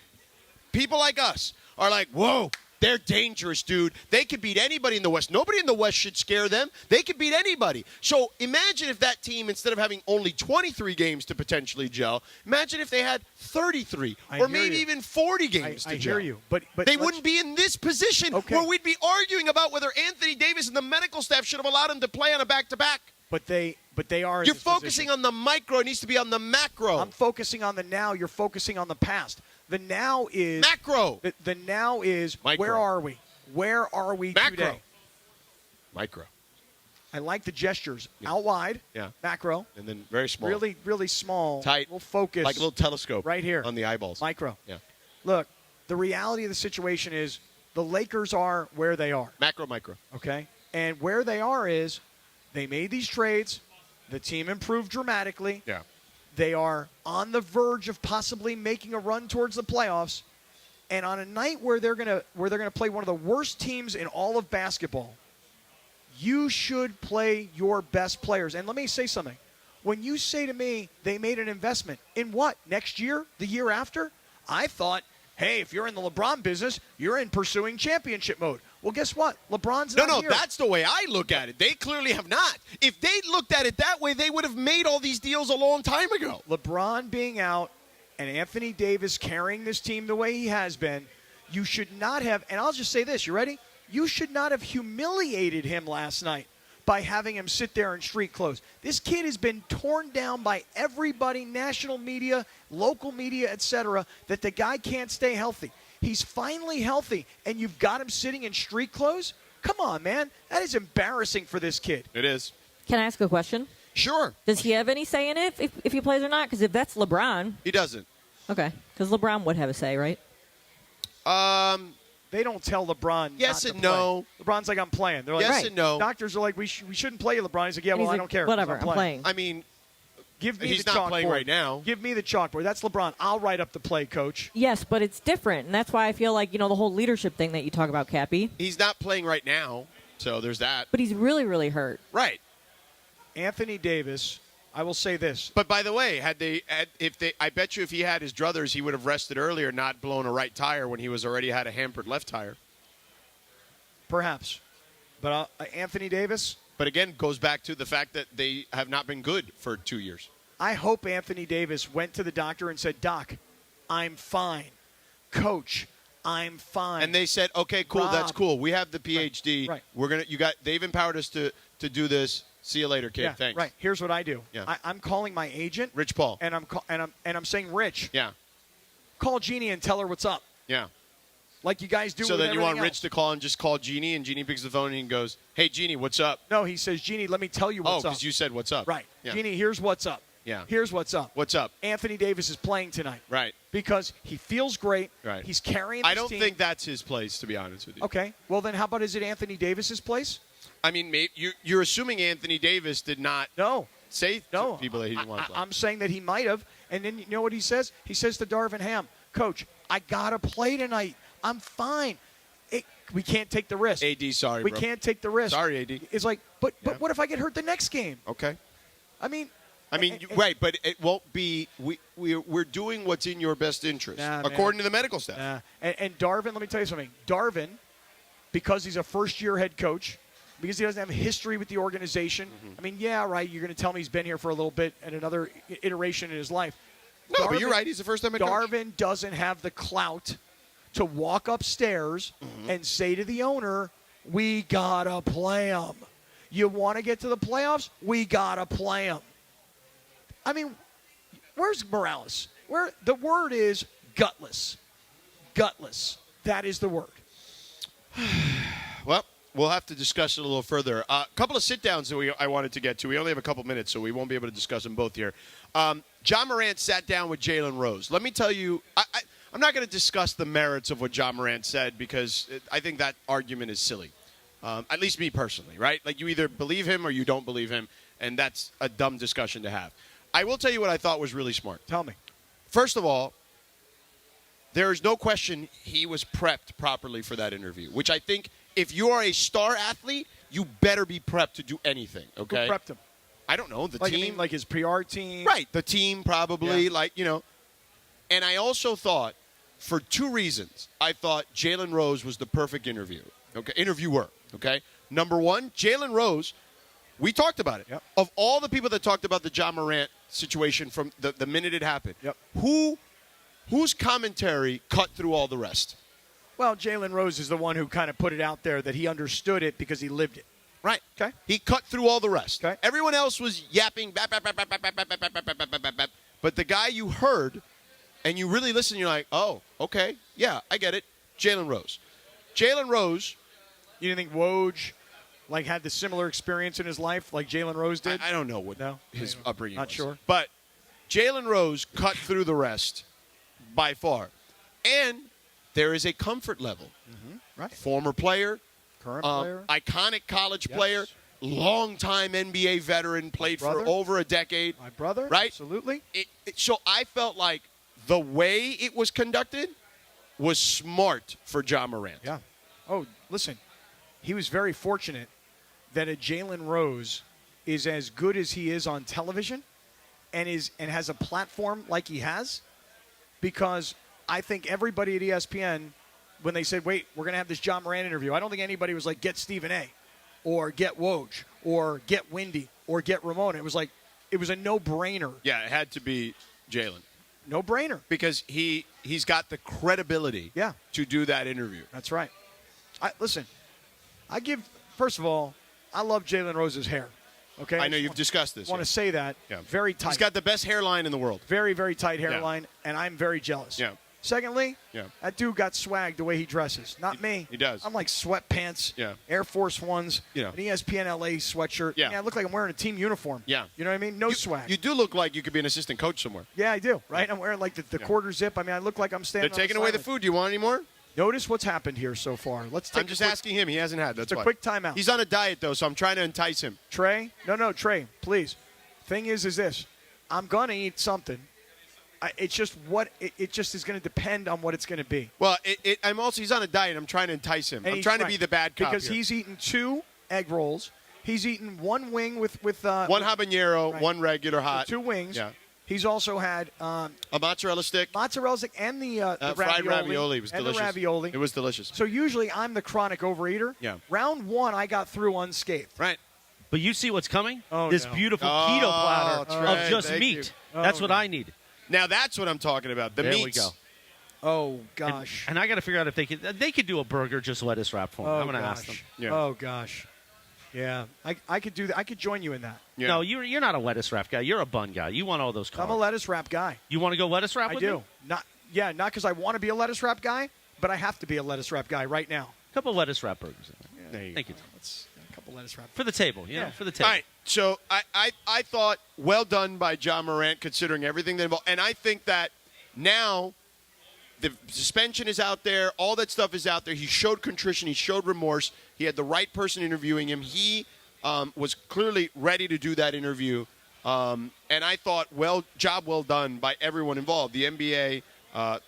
people like us, are like, whoa, they're dangerous, dude. They could beat anybody in the West. Nobody in the West should scare them. They could beat anybody. So imagine if that team, instead of having only 23 games to potentially gel, imagine if they had 33 or maybe even 40 games to gel. I hear you. But they wouldn't be in this position where we'd be arguing about whether Anthony Davis and the medical staff should have allowed him to play on a back-to-back. But they are. You're focusing on the micro. It needs to be on the macro. I'm focusing on the now. You're focusing on the past. The now is macro. The now is micro. Where are we? Where are we macro. today? Micro. I like the gestures. Out wide. Yeah. Macro. And then very small. Really, really small. Tight. We'll focus. Like a little telescope. Right here. On the eyeballs. Micro. Yeah. Look, the reality of the situation is the Lakers are where they are. Macro, micro. Okay? And where they are is they made these trades. The team improved dramatically. Yeah. They are on the verge of possibly making a run towards the playoffs. And on a night where they're gonna play one of the worst teams in all of basketball, you should play your best players. And let me say something. When you say to me they made an investment in what? Next year? The year after? I thought, hey, if you're in the LeBron business, you're in pursuing championship mode. Well, guess what? LeBron's not here. No, that's the way I look at it. They clearly have not. If they looked at it that way, they would have made all these deals a long time ago. LeBron being out and Anthony Davis carrying this team the way he has been, you should not have, and I'll just say this, you ready? You should not have humiliated him last night by having him sit there in street clothes. This kid has been torn down by everybody, national media, local media, etc., that the guy can't stay healthy. He's finally healthy, and you've got him sitting in street clothes? Come on, man. That is embarrassing for this kid. It is. Can I ask a question? Sure. Does he have any say in it if he plays or not? Because if that's LeBron. He doesn't. Okay. Because LeBron would have a say, right? They don't tell LeBron yes not and to no. Play. LeBron's like, I'm playing. They're like, yes and no. Doctors are like, we shouldn't play you, LeBron. He's like, yeah, well, I don't care. Whatever, I'm playing. I mean, give me he's the not playing chalkboard. right now. Give me the chalkboard. That's LeBron. I'll write up the play, coach. Yes, but it's different, and that's why I feel like, the whole leadership thing that you talk about, Cappy. He's not playing right now, so there's that. But he's really, really hurt. Right. Anthony Davis, I will say this. But by the way, I bet you if he had his druthers, he would have rested earlier, not blown a right tire when he was already had a hampered left tire. Perhaps. But Anthony Davis. But again, goes back to the fact that they have not been good for 2 years. I hope Anthony Davis went to the doctor and said, Doc, I'm fine. Coach, I'm fine. And they said, okay, cool, Rob. that's cool. We have the PhD. Right. They've empowered us to do this. See you later, kid. Yeah, Thanks. Right. Here's what I do. Yeah. I'm calling my agent, Rich Paul. and I'm saying, Rich, Yeah. call Jeannie and tell her what's up. Yeah. Like you guys do. So with then you want everything Rich else. to call and just call Jeannie, and Jeannie picks the phone and he goes, hey, Jeannie, what's up? No, he says, Jeannie, let me tell you what's up. because you said what's up. Right. Yeah. Jeannie, here's what's up. Yeah. Here's what's up. What's up? Anthony Davis is playing tonight. Right. Because he feels great. Right. He's carrying this I don't team. think that's his place, to be honest with you. Okay. Well, then how about is it Anthony Davis's place? I mean, you're assuming Anthony Davis did not. No. say to people that he didn't want to play. I'm saying that he might have. And then you know what he says? He says to Darvin Ham, Coach, I got to play tonight. I'm fine. We can't take the risk. AD, sorry, we bro. can't take the risk. Sorry, AD. It's like, but what if I get hurt the next game? Okay. I mean, right, but it won't be. We're doing what's in your best interest, according to the medical staff. And Darvin, let me tell you something. Darvin, because he's a first-year head coach, because he doesn't have a history with the organization. I mean, yeah, right. You're going to tell me he's been here for a little bit and another iteration in his life. No, but you're right. He's the first-time head coach. Darvin doesn't have the clout to walk upstairs and say to the owner, "We gotta play him. You want to get to the playoffs? We gotta play him." I mean, where's Morales? Where the word is gutless. Gutless. That is the word. Well, we'll have to discuss it a little further. A couple of sit-downs that I wanted to get to. We only have a couple minutes, so we won't be able to discuss them both here. John Morant sat down with Jalen Rose. Let me tell you, I'm not going to discuss the merits of what John Morant said because I think that argument is silly. At least me personally, right? Like you either believe him or you don't believe him, and that's a dumb discussion to have. I will tell you what I thought was really smart. Tell me. First of all, there is no question he was prepped properly for that interview, which I think if you are a star athlete, you better be prepped to do anything, okay? Who prepped him? I don't know. The Like, team. I mean, like his PR team? Right. The team probably, Yeah. And I also thought, for two reasons, I thought Jalen Rose was the perfect interviewer. Okay? Number one, Jalen Rose, we talked about it. Yep. Of all the people that talked about the John Morant situation from the minute it happened, Yep. whose commentary cut through all the rest? Well, Jalen Rose is the one who kind of put it out there that he understood it because he lived it. Right. Okay. He cut through all the rest. Okay. Everyone else was yapping, but the guy you heard and you really listen, you're like, oh, okay, yeah, I get it. Jalen Rose. Jalen Rose. You didn't think Woj had the similar experience in his life like Jalen Rose did? I don't know what his upbringing Not was. sure. But Jalen Rose cut through the rest by far. And there is a comfort level. Right. Former player. Current player. Iconic college player. Long-time NBA veteran. Played for over a decade. My brother. Right? Absolutely. So I felt like the way it was conducted was smart for John Morant. Yeah. Oh, listen. He was very fortunate that a Jalen Rose is as good as he is on television and has a platform like he has, because I think everybody at ESPN, when they said, wait, we're going to have this John Morant interview, I don't think anybody was like, get Stephen A. or get Woj or get Wendy or get Ramona. It was like, it was a no-brainer. Yeah, it had to be Jalen. No-brainer. Because he's got the credibility to do that interview. That's right. Listen, first of all, I love Jalen Rose's hair. Okay, I know you've discussed this. I want to say that. Yeah. Very tight. He's got the best hairline in the world. Very, very tight hairline, and I'm very jealous. Yeah. Secondly, that dude got swag the way he dresses. Not me. He does. I'm like sweatpants, Air Force Ones, an ESPNLA sweatshirt. Yeah. I look like I'm wearing a team uniform. Yeah. You know what I mean? No swag. You do look like you could be an assistant coach somewhere. Yeah, I do. Right? I'm wearing like the quarter zip. I mean, I look like I'm standing. They're taking away the food. Do you want any more? Notice what's happened here so far. I'm just asking him. He hasn't had. That's a quick timeout. He's on a diet, though, so I'm trying to entice him. Trey? No, Trey, please. Thing is this. I'm going to eat something. It's just it just is going to depend on what it's going to be. Well, he's on a diet. I'm trying to entice him. I'm trying to be the bad cop because here. He's eaten 2 egg rolls. He's eaten 1 wing with one habanero, one regular hot. 2 wings. Yeah. He's also had a mozzarella stick, and the fried ravioli. It was delicious. The ravioli. It was delicious. So usually I'm the chronic overeater. Yeah. Round 1, I got through unscathed. Right. But you see what's coming? Oh, this no. beautiful keto platter Trey, of just thank meat. you. That's what I need. Now that's what I'm talking about. The there meats. we go. Oh gosh. And I got to figure out if they could do a burger just lettuce wrap for me. I'm going to ask them. Yeah. Oh gosh. Yeah, I could do that. I could join you in that. Yeah. No, you're not a lettuce wrap guy. You're a bun guy. You want all those carbs. I'm a lettuce wrap guy. You want to go lettuce wrap I with do. me? Not because I want to be a lettuce wrap guy, but I have to be a lettuce wrap guy right now. A couple lettuce wrap burgers. There you Thank you. Let's a couple lettuce wrap. For the table, for the table. All right. So I thought well done by John Morant considering everything that involved. And I think that now the suspension is out there. All that stuff is out there. He showed contrition. He showed remorse. He had the right person interviewing him. He was clearly ready to do that interview. And I thought, job well done by everyone involved. The NBA,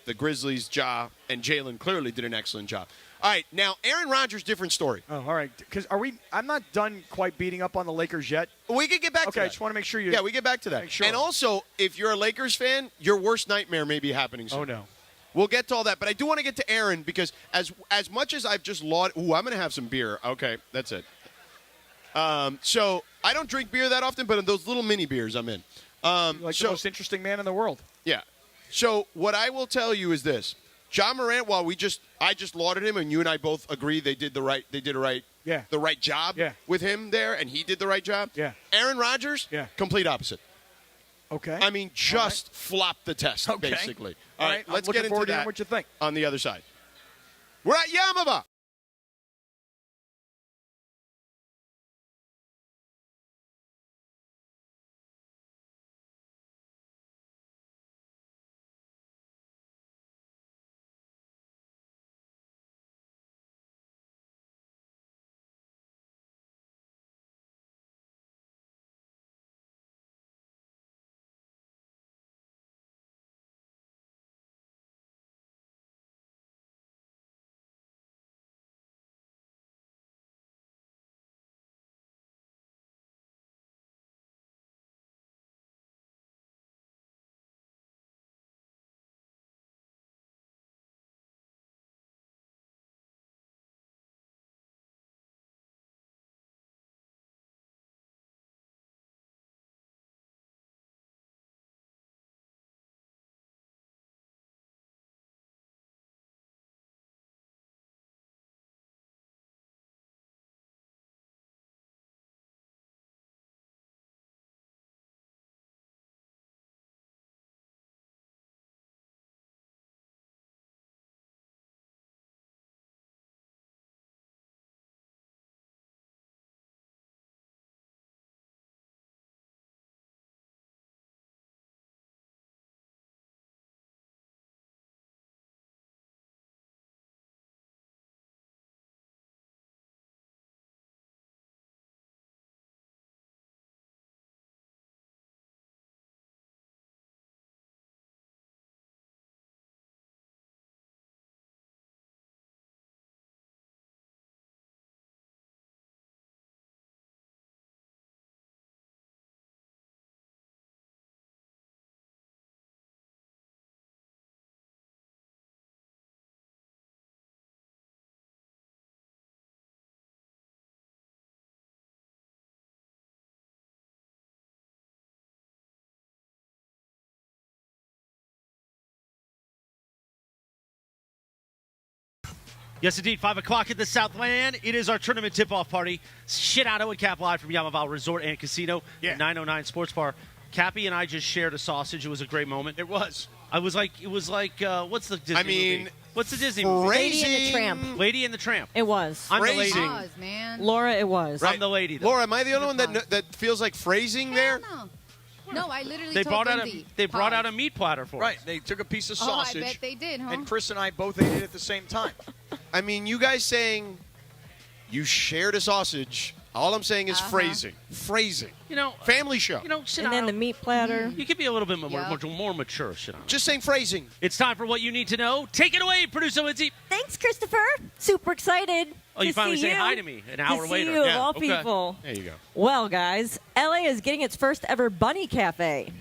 the Grizzlies, Ja, and Jalen clearly did an excellent job. All right, now Aaron Rodgers, different story. Oh, all right. Because I'm not done quite beating up on the Lakers yet. We can get back to that. Okay, I just want to make sure you. Yeah, we get back to that. Make sure. And also, if you're a Lakers fan, your worst nightmare may be happening soon. Oh no. We'll get to all that, but I do want to get to Aaron because as much as I've just lauded, I'm going to have some beer. Okay, that's it. So I don't drink beer that often, but in those little mini beers, I'm in. You're like the most interesting man in the world. Yeah. So what I will tell you is this: John Morant, while I just lauded him, and you and I both agree they did the right job with him there, and he did the right job. Yeah. Aaron Rodgers, complete opposite. Okay. I mean, just flopped the test, basically. All right, let's get into that what you think. on the other side. We're at Yaamava. Yes, indeed. 5 o'clock in the Southland. It is our tournament tip-off party. Sedano and Kap live from Yaamava Resort and Casino, 909 Sports Bar. Cappy and I just shared a sausage. It was a great moment. It was. It was like, what's the Disney movie? What's the Disney movie? Lady and the Tramp. Lady and the Tramp. It was. I'm the lady. Pause, man. Laura, it was. I'm the lady, though. Laura, am I the only one that feels like phrasing there? No, I literally They told brought Lindsay, out pause. a meat platter for Right. us. They took a piece of Oh, sausage. I bet they did, huh? And Chris and I both ate it at the same time. I mean, you guys saying you shared a sausage. All I'm saying is phrasing. Phrasing. You know, Family show. You know, Sedano, And then the meat platter. you could be a little bit more mature, Sedano. Just saying phrasing. It's time for what you need to know. Take it away, producer Lindsay. Thanks, Christopher. Super excited. Oh, you to finally see say you. hi to me an hour to later. See you, Yeah, of all okay. people. There you go. Well, guys, LA is getting its first ever bunny cafe.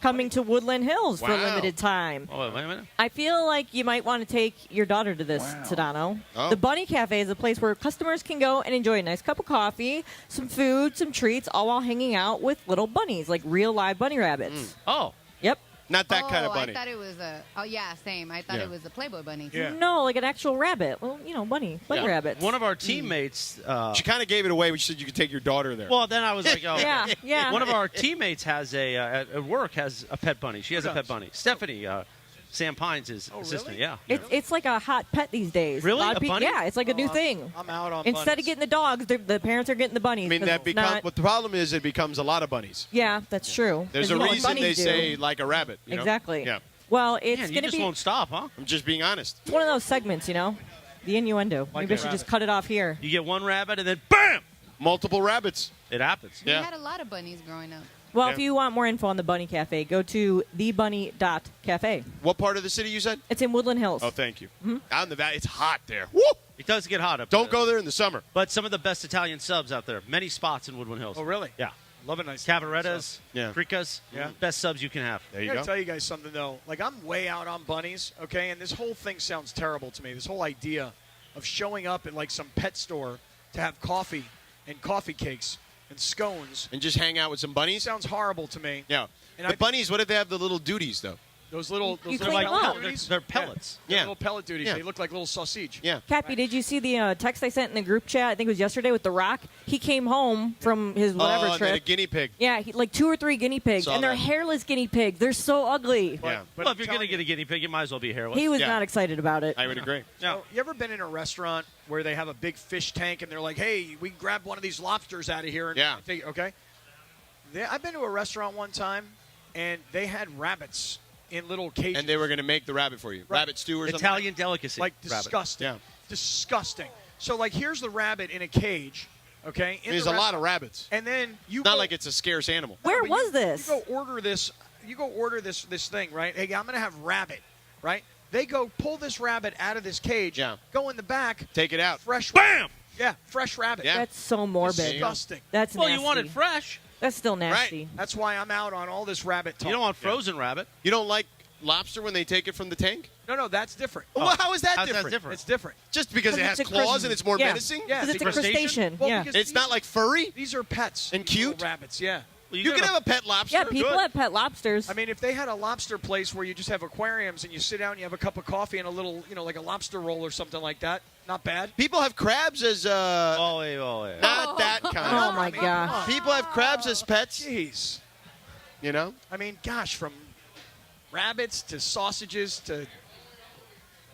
Coming to Woodland Hills for a Wow. limited time. Oh, wait a minute. I feel like you might want to take your daughter to this, Sedano. Oh. The Bunny Cafe is a place where customers can go and enjoy a nice cup of coffee, some food, some treats, all while hanging out with little bunnies, like real live bunny rabbits. Oh. Yep. Not that kind of bunny. I thought it was a. Oh yeah, same. I thought it was a Playboy bunny. Yeah. No, like an actual rabbit. Well, bunny Yeah. rabbits. One of our teammates. She kind of gave it away when she said you could take your daughter there. Well, then I was like, oh. Yeah. One of our teammates has at work has a pet bunny. She has a pet bunny. Stephanie, Sam Pines' assistant. Yeah. It's like a hot pet these days. Really? lot of A people- bunny? Yeah, it's like a new thing. I'm out on Instead bunnies. of getting the dogs, the parents are getting the bunnies. I mean, 'cause that it's becomes. not- What the problem is, it becomes a lot of bunnies. Yeah, that's true. There's 'Cause a you know what reason they bunnies do. say like a rabbit. You know? Exactly. Yeah. Well, it's Man, you going to just be won't stop, huh? I'm just being honest. one of those segments, the innuendo. Like Maybe a I should just rabbit. cut it off here. You get one rabbit and then BAM! Multiple rabbits. It happens. We Yeah. had a lot of bunnies growing up. Well, if you want more info on the Bunny Cafe, go to thebunny.cafe. What part of the city you said? It's in Woodland Hills. Oh, thank you. Mm-hmm. Out in the valley, it's hot there. Woo! It does get hot up Don't there. go there in the summer. But some of the best Italian subs out there. Many spots in Woodland Hills. Oh, really? Yeah. Love a nice Cavarettas, Yeah. Ricas, Yeah. best subs you can have. There I you gotta go. tell you guys something though. Like I'm way out on bunnies, okay, and this whole thing sounds terrible to me. This whole idea of showing up at like some pet store to have coffee and coffee cakes and scones And just hang out with some bunnies? sounds horrible to me. Yeah. And The I think bunnies, what if they have the little duties, though? Those little, You those clean little them pellet up. duties, They're pellets. They're Yeah. little pellet duties. Yeah. They look like little sausage. Yeah. Cappy, did you see the text I sent in the group chat? I think it was yesterday with The Rock. He came home from his whatever and then a trip. guinea pig. Yeah, like 2 or 3 guinea pigs, Saw and they're that. hairless guinea pigs. They're so ugly. Yeah. But Well, I'm if you're going to telling get a guinea pig, you might as well be hairless. He was Yeah. not excited about it. I would agree. Yeah. You ever been in a restaurant where they have a big fish tank and they're like, "Hey, we can grab one of these lobsters out of here." And Yeah. take, okay. I've been to a restaurant one time, and they had rabbits in little cages. And they were going to make the rabbit for you. Right. Rabbit stew or something? Italian delicacy. like rabbit. disgusting. Yeah. Disgusting. So like, here's the rabbit in a cage. Okay. In There's the a lot restaurant. of rabbits. And then you It's not go- like it's a scarce animal. Where but was you- this? You go order this. You go order this thing, right? Hey, I'm gonna have rabbit, right? They go pull this rabbit out of this cage. Yeah. Go in the back. Take it out. Fresh. Bam! Yeah, fresh rabbit. Yeah. That's so morbid. Disgusting. That's Well, nasty. you want it fresh. That's still nasty. That's why I'm out on all this rabbit talk. You don't want frozen rabbit. You don't like lobster when they take it from the tank? No, that's different. Well, how is that How's that different? different? It's different. Just because it has it's a claws crust- and it's more yeah. menacing? Yeah, Because it's a crustacean? crustacean. Well, yeah. because It's not like furry? these are pets And these little cute? rabbits. Yeah. Well, You can have a pet lobster. Yeah, people Good. have pet lobsters. I mean, if they had a lobster place where you just have aquariums and you sit down and you have a cup of coffee and a little, like a lobster roll or something like that, not bad. People have crabs as Oh, yeah. not that kind. oh my gosh. People have crabs as pets, Jeez. you know? I mean, gosh, from rabbits to sausages to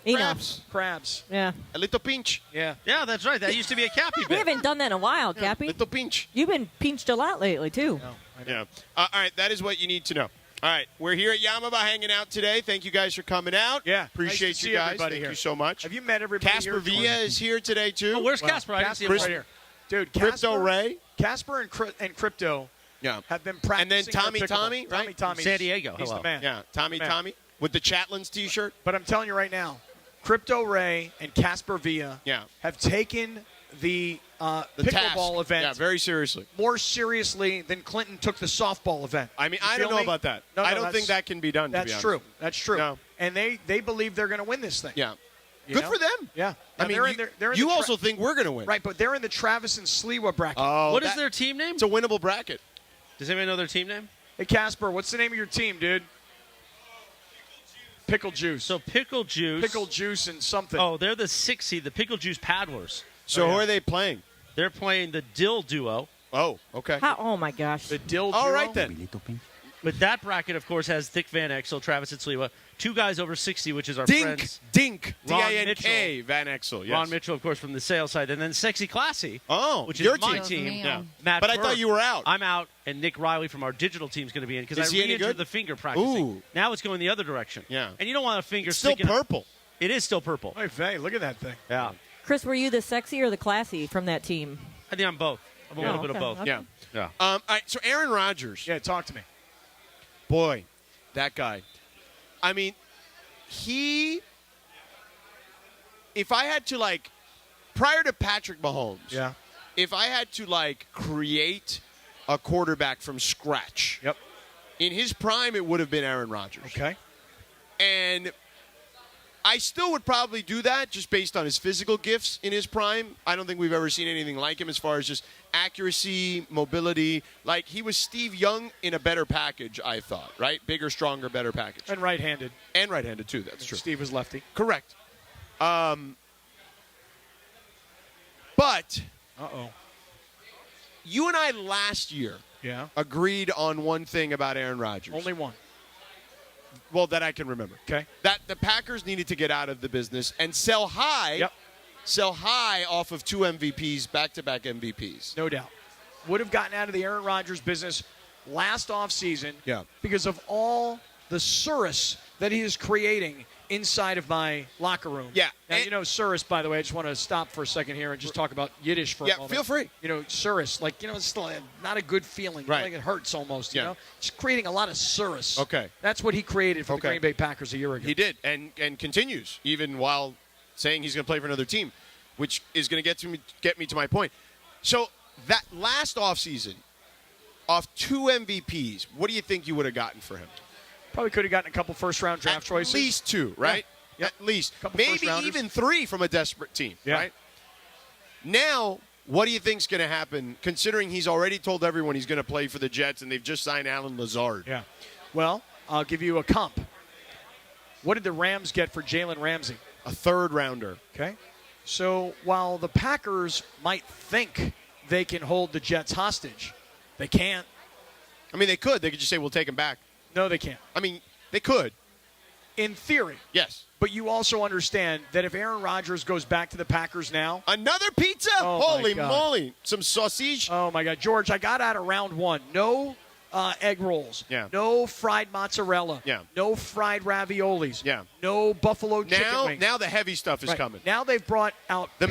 Enough. crabs. Yeah. A little pinch. Yeah. Yeah, that's right. That used to be a Cappy We bit. haven't done that in a while, Cappy. Little pinch. You've been pinched a lot lately, too. Yeah. All right, that is what you need to know. All right, we're here at Yaamava hanging out today. Thank you guys for coming out. Yeah. Appreciate Nice to you see guys. everybody Thank here. you so much. Have you met everybody Casper here? Villa is here today, too. Oh, where's Casper? I didn't see him. Casper's right here. Dude, Crypto Ray. Casper and Crypto Yeah. have been And practicing then their Tommy pickleball. Tommy, right? Tommy. San Diego. He's Hello. the man. Yeah, Tommy Man. Tommy with the Chatlands T-shirt. But I'm telling you right now, Crypto Ray and Casper Villa Yeah. have taken the The task. pickleball event Yeah, very seriously. more seriously than Clinton took the softball event. I mean, You I don't feel know me? about that. No, I no, don't that's- think that can be done, to That's be honest. true. That's true. No. And they believe they're going to win this thing. Yeah. You Good know? for them. Yeah. I Now, mean, they're in you the also think we're going to win. right, but they're in the Travis and Sliwa bracket. Oh, What is their team name? It's a winnable bracket. Does anybody know their team name? Hey, Casper, what's the name of your team, dude? Pickle Juice. So Pickle Juice. Pickle Juice and something. Oh, they're the 6 seed, the Pickle Juice Paddlers. So yeah. who are they playing? They're playing the Dill Duo. Oh, okay. Oh, my gosh. The Dill All Duo? right, then. But that bracket, of course, has Dick Van Exel, Travis and Sliwa, 2 guys over 60, which is our Dink. friends. Dink. Ron D-I-N-K. Van Exel, yes. Ron Mitchell, of course, from the sales side. And then Sexy Classy, Oh, which your is my team. team. Me. Yeah. Matt But I Burr. thought you were out. I'm out, and Nick Riley from our digital team is going to be in because I Is he any re-injured good? the finger practicing. Ooh. Now it's going the other direction. Yeah. And you don't want a finger It's still sticking up. purple. It is still purple. Hey, look at that thing. Yeah. Chris, were you the sexy or the classy from that team? I think I'm both. I'm a little bit of okay. both. Okay. Yeah. Yeah. All right, so Aaron Rodgers. Yeah, talk to me. Boy, that guy. I mean, if I had to, prior to Patrick Mahomes, Yeah. if I had to, create a quarterback from scratch, Yep. in his prime, it would have been Aaron Rodgers. Okay. And I still would probably do that just based on his physical gifts in his prime. I don't think we've ever seen anything like him as far as just accuracy, mobility. Like, he was Steve Young in a better package, I thought, right? Bigger, stronger, better package. And right-handed. And right-handed, too. That's true. Steve was lefty. Correct. But Uh-oh. you and I last year Yeah. agreed on one thing about Aaron Rodgers. Only one. Well, that I can remember. Okay. That the Packers needed to get out of the business and sell high. Yep. Sell high off of 2 MVPs, back-to-back MVPs. No doubt. Would have gotten out of the Aaron Rodgers business last offseason Yeah. because of all the Surus that he is creating inside of my locker room. Yeah. Now, And- you know, Suris, by the way, I just want to stop for a second here and just talk about Yiddish for a moment. feel free. You know, Suris, like, you know, it's still not a good feeling. Right. Like it hurts almost, Yeah. you know? Just creating a lot of Suris. Okay. That's what he created for Okay. the Green Bay Packers a year ago. He did, and continues, even while saying he's going to play for another team, which is going to get me to my point. So that last offseason, off 2 MVPs, what do you think you would have gotten for him? Probably could have gotten a couple first-round draft choices. At least 2, right? Yeah. At least. Couple Maybe first-rounders. even 3 from a desperate team, Yeah. right? Now, what do you think's going to happen, considering he's already told everyone he's going to play for the Jets and they've just signed Alan Lazard? Yeah. Well, I'll give you a comp. What did the Rams get for Jalen Ramsey? A 3rd rounder. Okay. So while the Packers might think they can hold the Jets hostage, they can't. I mean, they could. They could just say, we'll take him back. No, they can't. I mean, they could. In theory. Yes. But you also understand that if Aaron Rodgers goes back to the Packers now. Another pizza? Oh, my Holy God. moly. Some sausage? Oh, my God. George, I got out of round 1. No egg rolls. Yeah. No fried mozzarella. Yeah. No fried raviolis. Yeah. No buffalo chicken wings. Now the heavy stuff is Right. coming. Now they've brought out